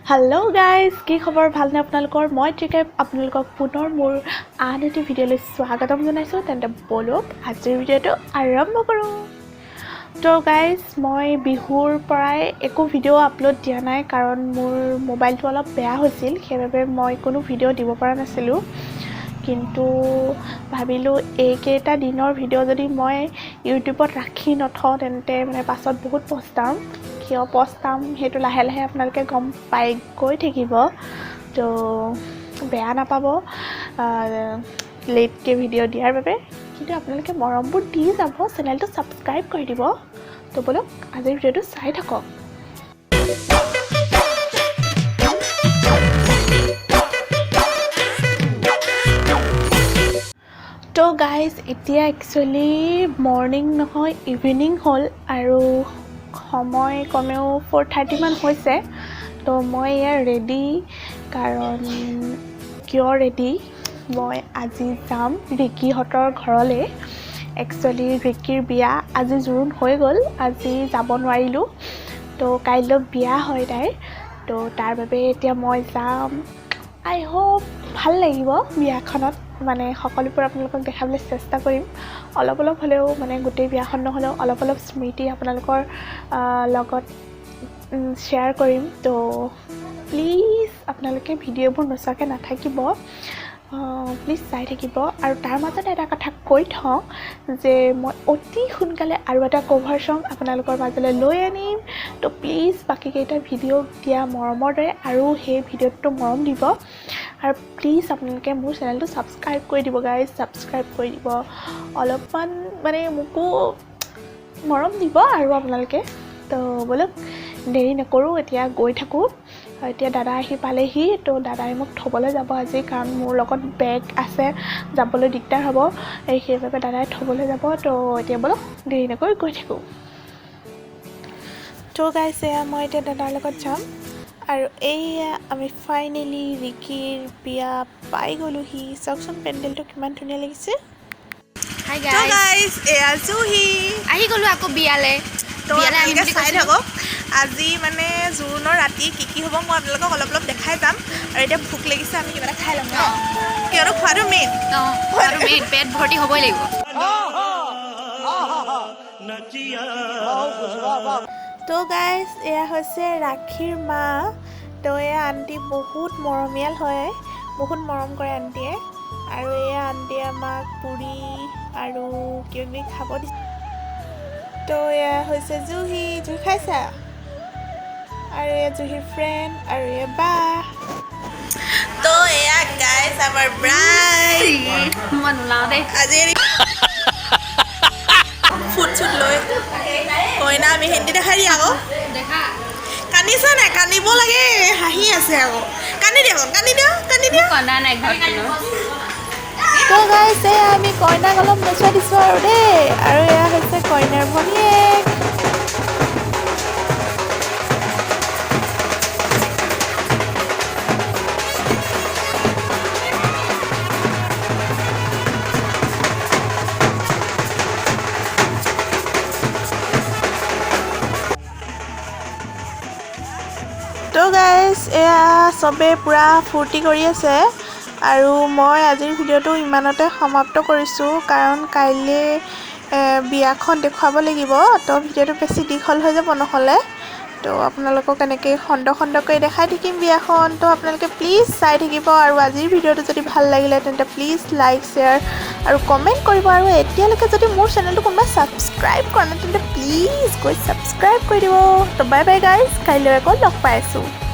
hello guys কি খবৰ ভালনে আপোনালোকৰ মই ঠিকে আপোনালোকক পুনৰ মোৰ আন এটি ভিডিঅ'লৈ স্বাগতম জনাইছোঁ তেন্তে বলক আজিৰ ভিডিঅ'টো আৰম্ভ কৰোঁ তো গাইজ মই বিহুৰ পৰাই একো ভিডিঅ' আপলোড দিয়া নাই কাৰণ মোৰ মোবাইলটো অলপ বেয়া হৈছিল সেইবাবে মই কোনো ভিডিঅ' দিব পৰা নাছিলোঁ কিন্তু ভাবিলোঁ এইকেইটা দিনৰ ভিডিঅ' যদি মই ইউটিউবত ৰাখি নথওঁ তেন্তে মানে পাছত বহুত পস্তাম কিয় পস্তাম সেইটো লাহে লাহে আপোনালোকে গম পাই গৈ থাকিব তো বেয়া নাপাব লেটকৈ ভিডিঅ' দিয়াৰ বাবে কিন্তু আপোনালোকে মৰমবোৰ দি যাব চেনেলটো ছাবস্ক্ৰাইব কৰি দিব তো বলক আজিৰ ভিডিঅ'টো চাই থাকক তো গাইজ এতিয়া একচুৱেলি মৰ্ণিং নহয় ইভিনিং হ'ল আৰু সময় কমেও 4:30 মান হৈছে তো মই ইয়াৰ ৰেডি কাৰণ কিয় ৰেডি মই আজি যাম ৰিকিহঁতৰ ঘৰলৈ একচুৱেলি ৰিকিৰ বিয়া আজি জোৰোণ হৈ গ'ল আজি যাব নোৱাৰিলোঁ তো কাইলৈ বিয়া হয় তাইৰ তো তাৰ বাবে এতিয়া মই যাম আই হোপ ভাল লাগিব বিয়াখনত মানে সকলোবোৰ আপোনালোকক দেখাবলৈ চেষ্টা কৰিম অলপ হ'লেও মানে গোটেই বিয়াখন নহ'লেও অলপ স্মৃতি আপোনালোকৰ লগত শ্বেয়াৰ কৰিম তো প্লিজ আপোনালোকে ভিডিঅ'বোৰ নোচোৱাকৈ নাথাকিব প্লিজ চাই থাকিব আৰু তাৰ মাজতে এটা কথা কৈ থওঁ যে মই অতি সোনকালে আৰু এটা কভাৰ চং আপোনালোকৰ মাজলৈ লৈ আনিম তো প্লিজ বাকীকেইটা ভিডিঅ' দিয়া মৰমৰ দৰে আৰু সেই ভিডিঅ'টো মৰম দিব আৰু প্লিজ আপোনালোকে মোৰ চেনেলটো ছাবস্ক্ৰাইব কৰি দিব গাইজ ছাবস্ক্ৰাইব কৰি দিব অলপমান মানে মোকো মৰম দিব আৰু আপোনালোকে তো বলক দেৰি নকৰোঁ এতিয়া গৈ থাকোঁ এতিয়া দাদা আহি পালেহি তো দাদাই মোক থ'বলৈ যাব আজি কাৰণ মোৰ লগত বেগ আছে যাবলৈ দিগদাৰ হ'ব সেইবাবে দাদাই থ'বলৈ যাব তো এতিয়া বলক দেৰি নকৰি গৈ থাকোঁ তো গাইজ এয়া মই এতিয়া দাদাৰ লগত যাম আৰু এইয়া আমি ফাইনেলি ৰিকিৰ বিয়া পাই গ'লোহি চাওকচোন পেণ্ডেলটো কিমান ধুনীয়া লাগিছে হাই গাইজ এয়া জুহি আহি গ'লো আকৌ বিয়ালে চাই থাকক আজি মানে জোৰোণৰ ৰাতি কি হ'ব মই আপোনালোকক অলপ দেখাই যাম আৰু এতিয়া ভোক লাগিছে আমি কিবা এটা খাই ল'ম ন কিয়নো খোৱাটো মেইন পেট ভৰ্তি হ'বই লাগিব তো গাইজ এয়া হৈছে ৰাখীৰ মা তো এয়া আণ্টি বহুত মৰমীয়াল হয় বহুত মৰম কৰে আণ্টিয়ে আৰু এয়া আণ্টিয়ে আমাক পুৰি আৰু কিবা খাব দিছে তো এয়া হৈছে জুহি খাইছা আৰু এয়া জুহিৰ ফ্ৰেণ্ড আৰু এয়া বা তো এয়া গাইজ আমাৰ ব্ৰাইড মই নোলাওঁ দেই আজি ফুট চুট লৈ কইনা আমি হিন্দী দেখাই দিয়া আকৌ কান্দিছে নাই কান্দিব লাগে হাঁহি আছে আকৌ কান্দি দিয়া কন্দা নাই ঘৰত তো গাইজ এয়া আমি কইনাক অলপ নচুৱাই দিছোঁ আৰু দেই আৰু এয়া হৈছে কইনাৰ ভনীয়েক তো গাইজ এয়া চবে পূৰা ফূৰ্তি কৰি আছে আৰু মই আজিৰ ভিডিঅ'টো ইমানতে সমাপ্ত কৰিছোঁ কাৰণ কাইলৈ বিয়াখন দেখুৱাব লাগিব তো ভিডিঅ'টো বেছি দীঘল হৈ যাব নহ'লে তো আপোনালোকক এনেকৈ খণ্ডকৈ দেখাই থাকিম বিয়াখন তো আপোনালোকে প্লিজ চাই থাকিব আৰু আজিৰ ভিডিঅ'টো যদি ভাল লাগিলে তেন্তে প্লিজ লাইক শ্বেয়াৰ আৰু কমেণ্ট কৰিব আৰু এতিয়ালৈকে যদি মোৰ চেনেলটো কোনোবাই ছাবস্ক্ৰাইব কৰা নাই তেন্তে প্লিজ গৈ ছাবস্ক্ৰাইব কৰি দিব তো বাই বাই গাইজ কাইলৈ আকৌ লগ পাই আছোঁ